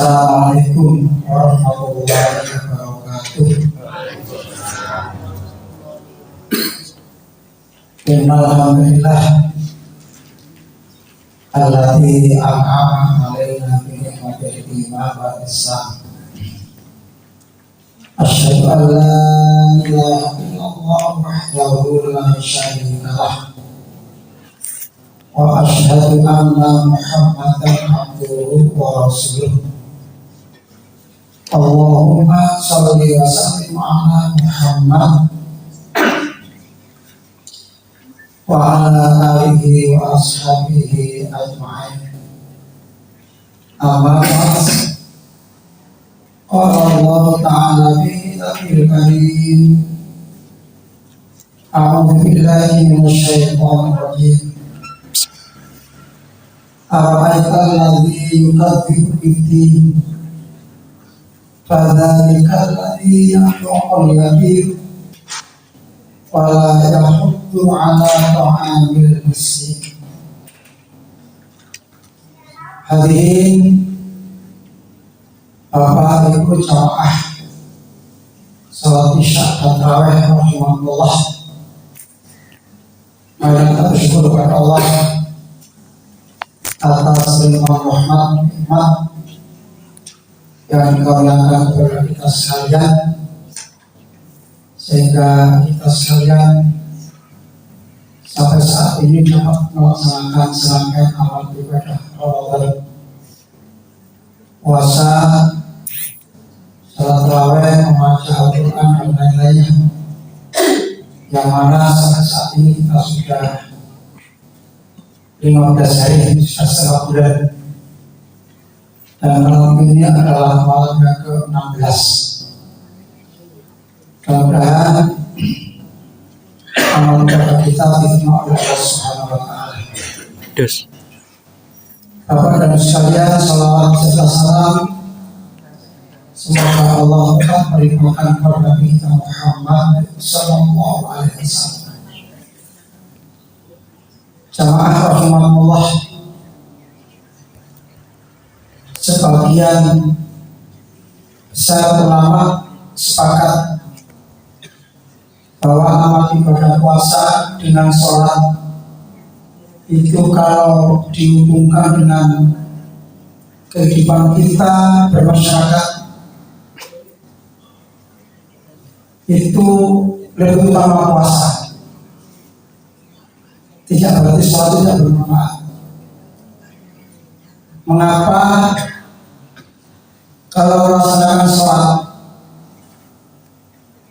Assalamualaikum warahmatullahi wabarakatuh. Alhamdulillah alladzi an'ama 'alaina bi ni'matil iman wal Islam. Asyhadu an la ilaha illallah wahdahu la syarika lah. Wa asyhadu anna Muhammadan abduhu wa rasuluh. Allahumma shalli wa sallim ala Muhammad wa ala alihi wa ashabihi ajma'in. Amma ba'd. Qala Allah ta'ala fi kitabihil karim. A'udzu billahi minasy syaithanir rajim. Ara'aital ladzi yukadzibu bid-din fadzalikal ladzi yad'ul yatim wa la yahuddu 'ala ta'amil miskin. Hadirin Bapak Ibu jamaah salat Isya dan tarawih rahimahullah. Mari kita bersyukur kepada Allah atas limpahan rahmat nikmat yang dikaruniakan kepada kita sekalian, sehingga kita sekalian sampai saat ini dapat melaksanakan serangkaian amal ibadah Ramadan, puasa, salat tarawih, membaca Al-Quran dan lain-lainnya, yang mana sampai saat ini kita sudah 15 hari, sudah setengah bulan, dan malam ini adalah malam yang ke-16. Mudah-mudahan amal ibadah kita diterima oleh Allah Subhanahu wa Ta'ala. Bapak dan sekalian, salawat serta salam semoga Allah tetap melimpahkan kepada Nabi kita Muhammad sallallahu alaihi wasallam. Jamaah rahimahullah, sebagian besar ulama sepakat bahwa amal ibadah puasa dengan sholat itu kalau dihubungkan dengan kehidupan kita bermasyarakat itu lebih utama puasa. Tidak berarti sholat tidak bermanfaat. Mengapa? Kalau melaksanakan sholat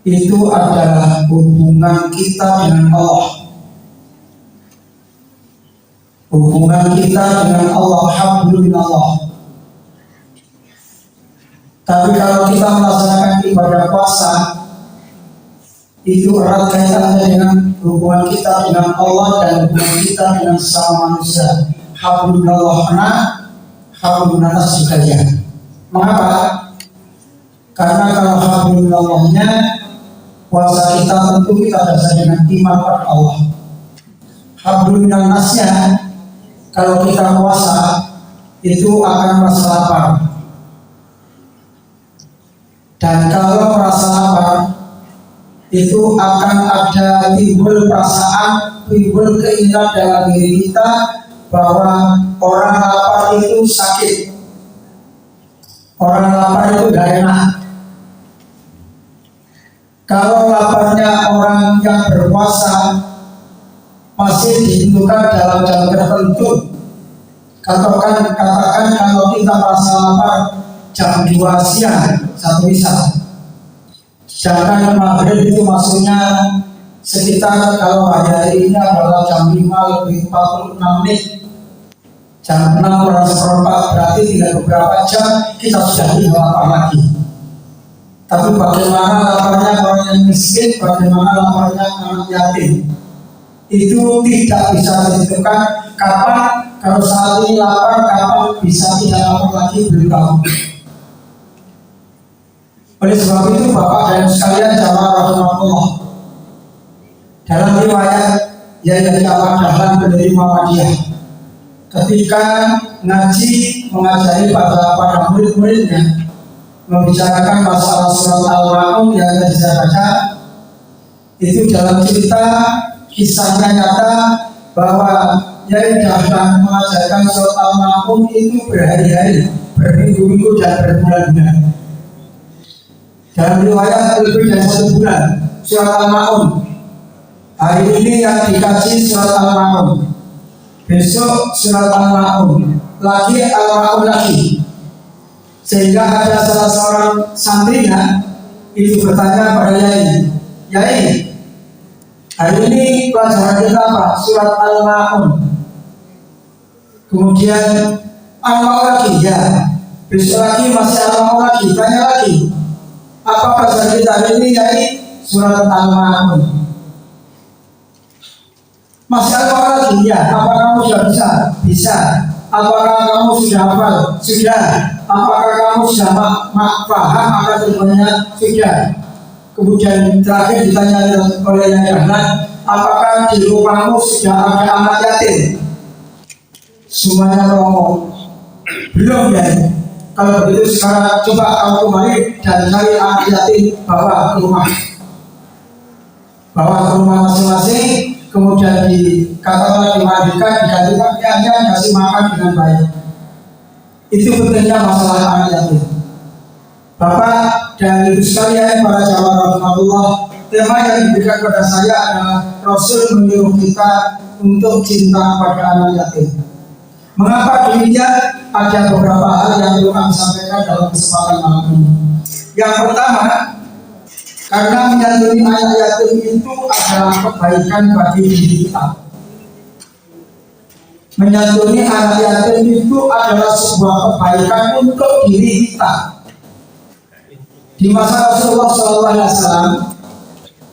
itu adalah hubungan kita dengan Allah. Hubungan kita dengan Allah, alhamdulillah. Tapi kalau kita melaksanakan ibadah puasa, itu erat kaitannya dengan hubungan kita dengan Allah dan hubungan kita dengan sesama manusia. Alhamdulillah anak, alhamdulillah juga ya. Mengapa? Karena kalau alhamdulillahnya puasa kita tentu kita dasar dengan iman pada Allah. Alhamdulillah nasnya kalau kita puasa itu akan merasa lapar. Dan kalau merasa lapar itu akan ada timbul perasaan, timbul keinginan dalam diri kita bahwa orang lapar itu sakit, orang lapar itu gak enak. Kalau laparnya orang yang berpuasa masih ditentukan dalam jam tertentu, katakan kalau kita merasa lapar jam 2 siang, satu misal. Sedangkan maghrib itu maksudnya sekitar kalau hari ini adalah jam 5 lebih 46 menit, jam 6 kurang seperempat, berarti tinggal beberapa jam kita sudah tidak lapar lagi. Tapi bagaimana laparnya orang yang miskin, bagaimana laparnya anak yatim, itu tidak bisa ditentukan kapan. Kalau saat ini lapar, kapan bisa tidak lapar lagi, belum tahu. Oleh sebab itu Bapak dan sekalian jamaah rahimahullah, dalam riwayat yang dikatakan pendiri Muhammadiyah, ketika ngaji mengajari pada murid-muridnya membicarakan masalah surat Al-Ma'un yang tadi saya baca. Itu dalam cerita kisahnya nyata bahwa Yai Dahlan mengajarkan surat Al-Ma'un itu berhari-hari, berminggu-minggu dan berbulan-bulan. Dalam riwayat lebih dari 1 bulan surat Al-Ma'un. Hari ini yang dikaji surat Al-Ma'un, besok surat Al-Ma'un, lagi Al-Ma'un lagi. Sehingga ada salah seorang santrinya itu bertanya pada Yai, Yai, hari ini pelajaran kita apa? Surat Al-Ma'un. Kemudian Al-Ma'un lagi, ya. Besok lagi masih Al-Ma'un lagi. Tanya lagi, apa pelajaran kita hari ini? Yai, surat Al-Ma'un. Masih Al-Ma'un lagi, ya. Apa kamu sudah bisa? Bisa. Apakah kamu sudah hafal? Sudah. Apakah kamu sudah paham akan tujuannya? Sudah. Kemudian terakhir ditanya oleh Yai Dahlan, apakah di rumahmu sudah ada anak yatim? Semuanya ngomong, belum ya. Kalau begitu sekarang coba kamu kembali dan cari anak yatim, bawa ke rumah masing-masing. Kemudian dikatakan dimandikan, diganti pakaiannya, dikasih makan dengan baik. Itu pentingnya masalah anak yatim. Bapak dan ibu sekalian, para jamaah rahmatullah, tema yang diberikan kepada saya adalah Rasul menyuruh kita untuk cinta pada anak yatim. Mengapa demikian? Ada beberapa hal yang perlu kami sampaikan dalam kesempatan malam ini. Yang pertama, karena menyantuni anak yatim itu adalah kebaikan bagi diri kita. Menyantuni anak yatim itu adalah sebuah kebaikan untuk diri kita. Di masa Rasulullah SAW,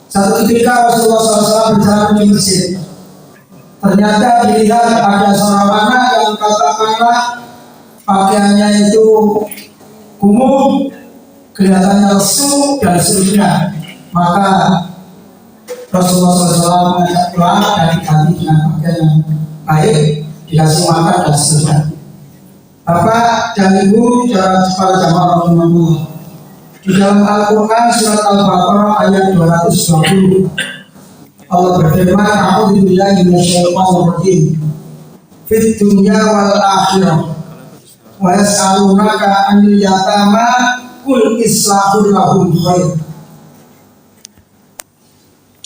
satu ketika Rasulullah SAW berjalan di masjid, ternyata dilihat ada seorang anak yang katakanlah pakaiannya itu kumuh, kelihatannya lesu dan seterusnya. Maka Rasulullah SAW mengajak pulang dan diganti dengan pakaian yang baik, dikasih makan dan seterusnya. Bapak dan Ibu, para jamaah rahimahullah, di dalam Al-Quran surat Al-Baqarah ayat 220, Allah berfirman, A'udzubillahi minasyaitonir rajim, fid dunya wal akhirah, wa yas'alunaka 'anil yatama qul islahul lahum khair.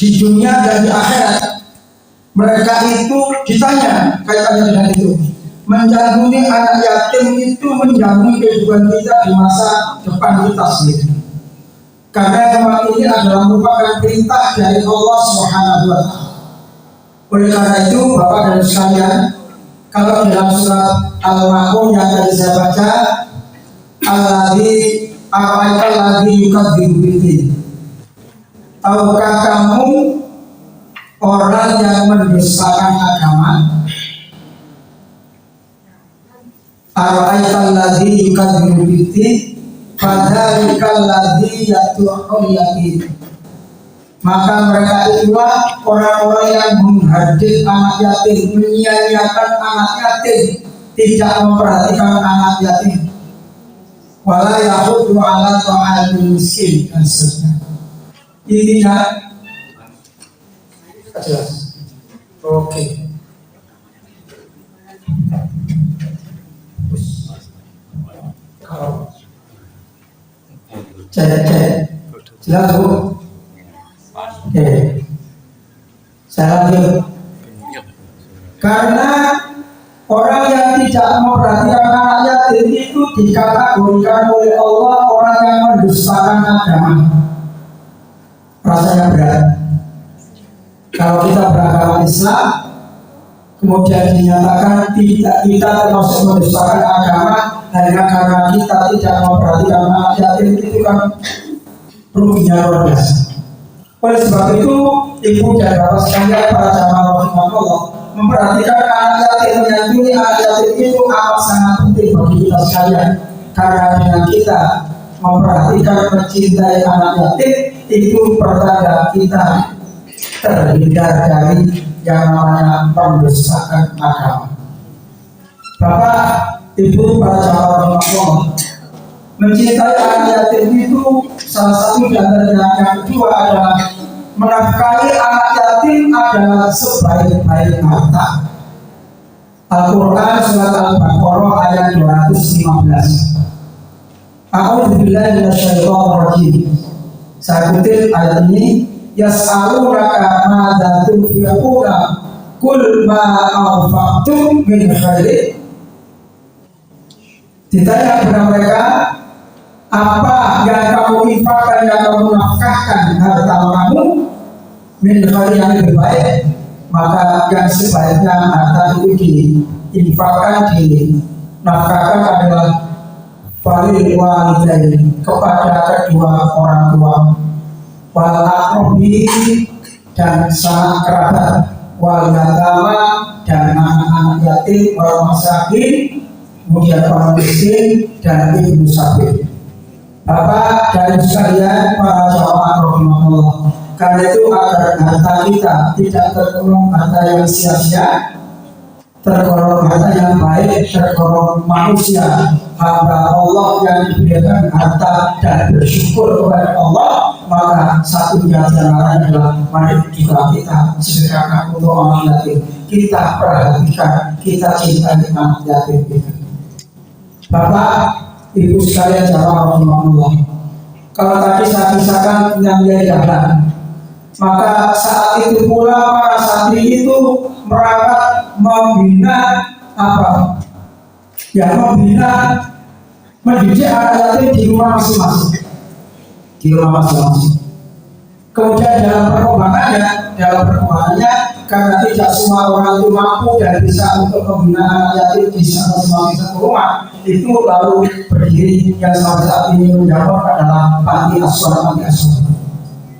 Di dunia dan di akhirat mereka itu ditanya kaitannya dengan itu. Menjaguni anak yatim itu menjamin kehidupan kita di masa depan kita sendiri. Karena memang ini adalah merupakan perintah dari Allah Subhanahu wa Ta'ala. Oleh karena itu, Bapak dan sekalian, kalau dalam surat Al-Ma'un yang tadi saya baca, alladzi yukadzibu biddin. Tahukah kamu orang yang mendustakan agama? Ara'aital ladzi yukadzibu biddin fadzalikal ladzi yad'ul yatim. Maka mereka itulah orang-orang yang menghadir anak yatim, menyia-nyiakan anak yatim, tidak memperhatikan anak yatim. Wala yahuddu 'ala ta'amil miskin dan seterusnya. Ini jelas. Oke. Cek. Jelas, Bu? Oke. Saya lanjut. Karena orang yang tidak memperhatikan anak yatim itu dikategorikan oleh Allah orang yang mendustakan agama. Rasanya berat. Kalau kita beragama Islam, kemudian dinyatakan tidak, kita termasuk mendustakan agama hanya karena kita tidak memperhatikan anak yatim, itu kan ruginya luar biasa. Oleh sebab itu, ibu dan bapak sekalian, para jamaah rahimahullah, memperhatikan anak yatim, menyantuni anak yatim itu amat sangat penting bagi kita sekalian. Karena dengan kita memperhatikan, mencintai anak yatim, itu pertanda kita terhindar dari yang namanya pendustakan agama. Bapak Ibu para jamaah Allah, mencintai anak yatim itu salah satu di antaranya. Yang kedua adalah menafkahi anak yatim adalah sebaik-baik harta. Al-Quran surat Al-Baqarah ayat 215. A'udzubillahi minasyaitonir rajim. Saya kutip ayat ini, yas'alunaka madza tunfiquna qul ma anfaqtum min khairin. Ditanya kepada mereka, apa yang kamu infakkan, yang kamu nafkahkan harta kamu, min khairin yang lebih baik, maka yang sebaiknya harta itu diinfakkan, dinafkahkan adalah falil walidain, kepada kedua orang tua, wal aqrabi dan sanak kerabat, wal yatama dan anak-anak yatim, wal masakin, kemudian orang miskin dan ibu sabil. Bapak dan sekalian para jamaah rahimahullah, karena itu agar harta kita tidak tergolong harta yang sia-sia, tergolong harta yang baik, tergolong manusia hamba Allah yang diberikan harta dan bersyukur kepada Allah, maka satu jalan adalah mari juga kita sedekahkan untuk orang yatim, kita perhatikan, kita cintai anak yatim kita. Bapak, Ibu sekalian jamaah rahimahullah, kalau tadi saya kisahkan yang jalan, maka saat itu pula para santri itu merapat membina apa? Ya, membina, mendidik anak yatim di rumah masing-masing, di rumah masing-masing. Kemudian dalam perkembangannya, karena tidak semua orang itu mampu dan bisa untuk membina anak yatim di masing-masing rumah, itu lalu berdiri yang sampai saat ini menjawab adalah panti asuhan.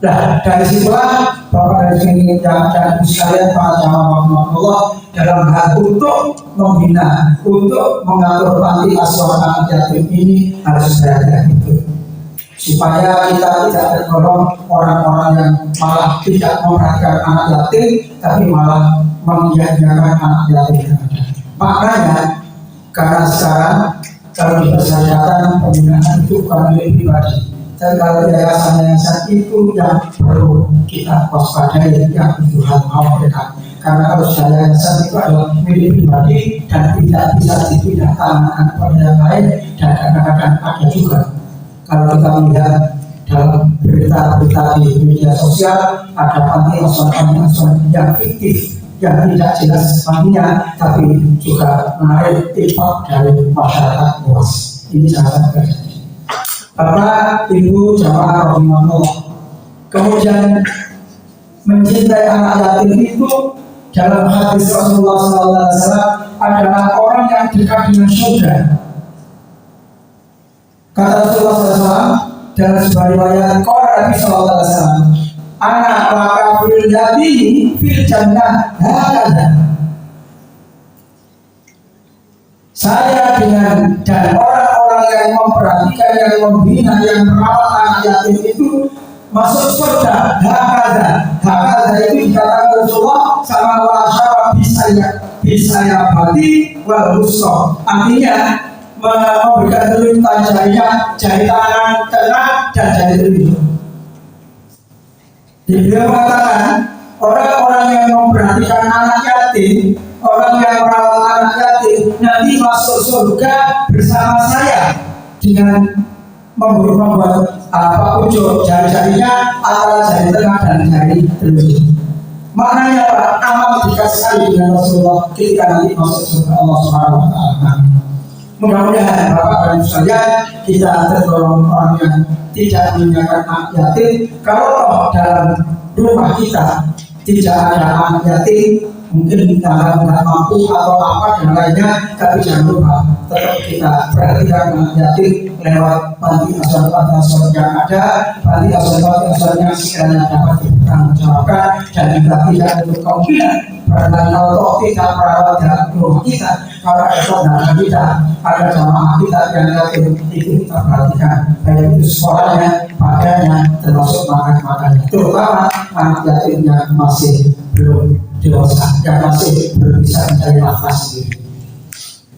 Nah, dari situlah Bapak dan Ibu dan Ibu sekalian para jamaah Allah dalam hal untuk membina, untuk mengatur panti asuhan anak yatim ini harus berhati-hati itu, supaya kita tidak tergolong orang-orang yang malah tidak memperhatikan anak yatim, tapi malah menyanyiakan anak yatim. Maknanya, karena sekarang kalau di persyaratan pembinaan itu bukan milik pribadi, dan kalau yayasan-yayasan itu yang perlu kita waspadai, yang itu hal mereka. Karena kalau yayasan itu adalah milik pribadi dan tidak bisa dipindah tangan kepada yang lain, dan kadang-kadang ada juga kalau kita melihat dalam berita-berita di media sosial, ada panti asuhan yang fiktif, yang tidak jelas pantinya, tapi juga menarik timbal dari masyarakat luas. Ini sangat terjadi. Bapak, Ibu, jamaah rahimahullah, kemudian mencintai anak yatim itu dalam hadis Rasulullah SAW adalah orang yang dekat dengan surga. Kata Rasulullah SAW dalam sebuah riwayat, qala Nabi SAW, anak laka fil yatim fil jannah hakada. Saya dengan dan orang-orang yang memperhatikan, yang membina, yang merawat anak yatim itu masuk surga. Hakada itu dikatakan Rasulullah sama wasyara bisaya bati wal husra. Artinya memberikan perintah jari tangan tengah dan jari telunjuk. Beliau mengatakan orang-orang yang memperhatikan anak yatim, orang yang merawat anak yatim nanti masuk surga bersama saya dengan membuat ujung jari-jarinya antara jari tengah dan jari telunjuk. Maknanya apa? Amat dekat sekali dengan Rasulullah ketika nanti masuk surga Allah Subhanahu wa Ta'ala. Mudah-mudahan Bapak dan Ibu sekalian kita tergolong orang yang tidak meninggalkan anak yatim. Kalau dalam rumah kita tidak ada anak yatim, mungkin kita nggak mampu atau apa dan lainnya, tapi jangan lupa tetap kita perhatikan anak yatim lewat panti asuhan yang ada, panti asuhan yang sekiranya dapat dipertanggungjawabkan dan juga tidak untuk kemungkinan karena kalau tidak perawat dalam rumah kita, kalau ada saudara kita, ada jamaah kita yang yatim, itu kita perhatikan, baik itu sekolahnya, pakaiannya, termasuk makan-makannya, terutama anak yatim yang masih belum dewasa, yang masih belum bisa mencari nafas sendiri.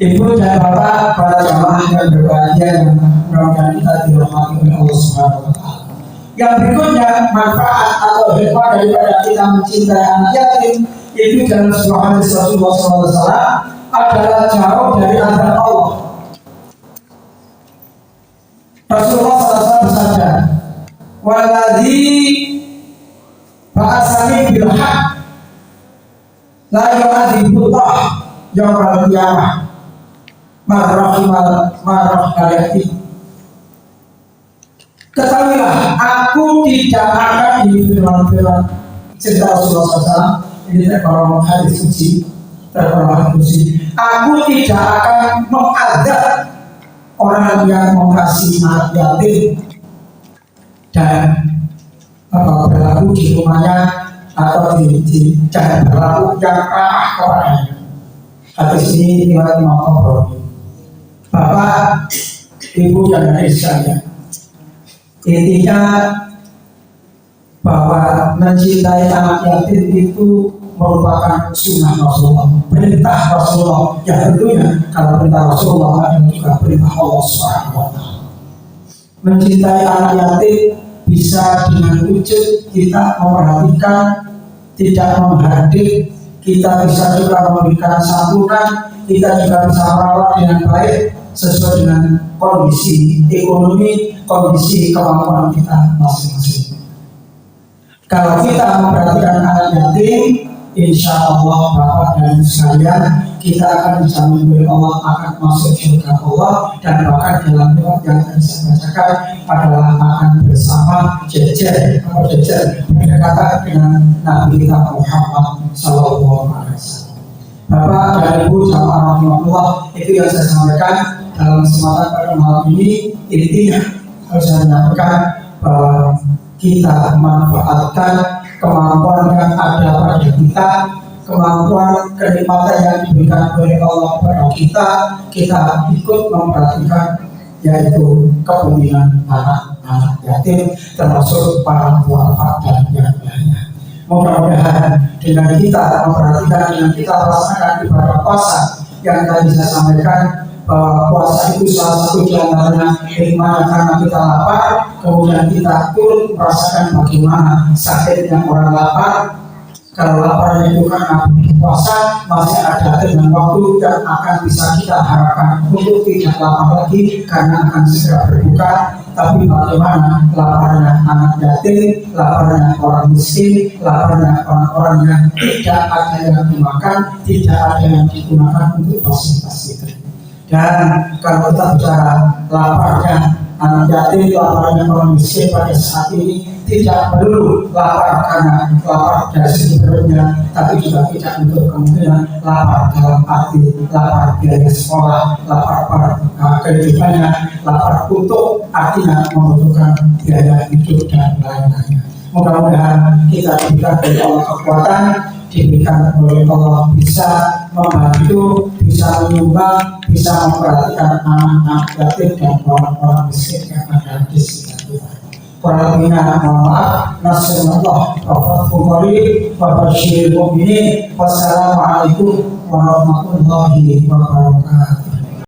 Ibu dan bapak, para jamaah yang berbahagia yang mudah-mudahan kita dirahmati oleh Allah Subhanahu wa Ta'ala. Yang berikutnya, manfaat atau hikmah daripada kita mencintai anak yatim itu dalam sebuah hadis Rasulullah SAW adalah jauh dari azab Allah. Rasulullah SAW bersabda, "Waladzi ba'asani bil haq la yu'adzibullah yaumil qiyamah marrah yatim." Ketahuilah, aku tidak akan firman-firman cerita Rasulullah SAW ini terkawal hadis suci, aku tidak akan mengadab orang yang mengasihi anak yatim dan berlaku di rumahnya atau dan berlaku yang ramah kepadanya. Hadis ini riwayat Imam Tabrani. Bapak, Ibu dan adik sekalian, intinya bahwa mencintai anak yatim itu merupakan sunnah Rasulullah, perintah Rasulullah. Ya tentunya kalau perintah Rasulullah dan juga perintah Allah SWT. Mencintai anak yatim bisa dengan wujud kita memperhatikan, tidak menghadir, kita bisa juga memberikan santunan, kita juga bisa merawat dengan baik sesuai dengan kondisi ekonomi, kondisi kemampuan kita masing-masing. Kalau kita memperhatikan anak yatim, insya Allah Bapak dan Ibu sekalian, kita akan dijamin oleh Allah akan masuk surga Allah, dan bahkan dalam doa yang akan saya bacakan adalah akan bersama jejer berdekatan dengan Nabi kita Muhammad Sallallahu Alaihi Wasallam. Bapak dan Ibu jamaah rahimahullah, itu yang saya sampaikan dalam kesempatan pada malam ini. Intinya harus saya menyampaikan bahwa kita memanfaatkan kemampuan yang ada pada kita, kemampuan kenikmatan yang diberikan oleh Allah kepada kita ikut memperhatikan, yaitu kepentingan anak-anak yatim, termasuk para duafa dan yang lainnya. Mudah-mudahan dengan kita memperhatikan, dengan kita merasakan ibadah puasa yang tadi saya sampaikan, bahwa puasa itu salah satu di antaranya hikmah karena kita lapar, kemudian kita turut merasakan bagaimana sakitnya orang lapar. Kalau laparnya itu karena puasa, masih ada dengan waktu yang akan bisa kita harapkan untuk tidak lapar lagi karena akan segera berbuka. Tapi bagaimana laparnya anak yatim, laparnya orang miskin, laparnya orang-orang yang tidak ada yang dimakan, tidak ada yang digunakan untuk fasilitas itu. Dan kalau kita bicara laparnya anak yatim, laparnya orang miskin pada saat ini, tidak perlu lapar karena lapar dari segi perutnya, tapi juga tidak untuk kemungkinan lapar dalam arti lapar biaya sekolah, lapar pada kehidupannya, lapar untuk artinya membutuhkan biaya hidup dan lain-lainnya. Mudah-mudahan kita diberikan oleh Allah kekuatan, diberikan oleh Allah bisa membantu, bisa menyumbang, bisa memperhatikan anak-anak yatim dan orang-orang miskin yang ada di sekitar kita. Warahmatullahi mohon maaf. Nasrullah wa fathul qarib wa basyiril mu'minin. Wassalamualaikum warahmatullahi wabarakatuh.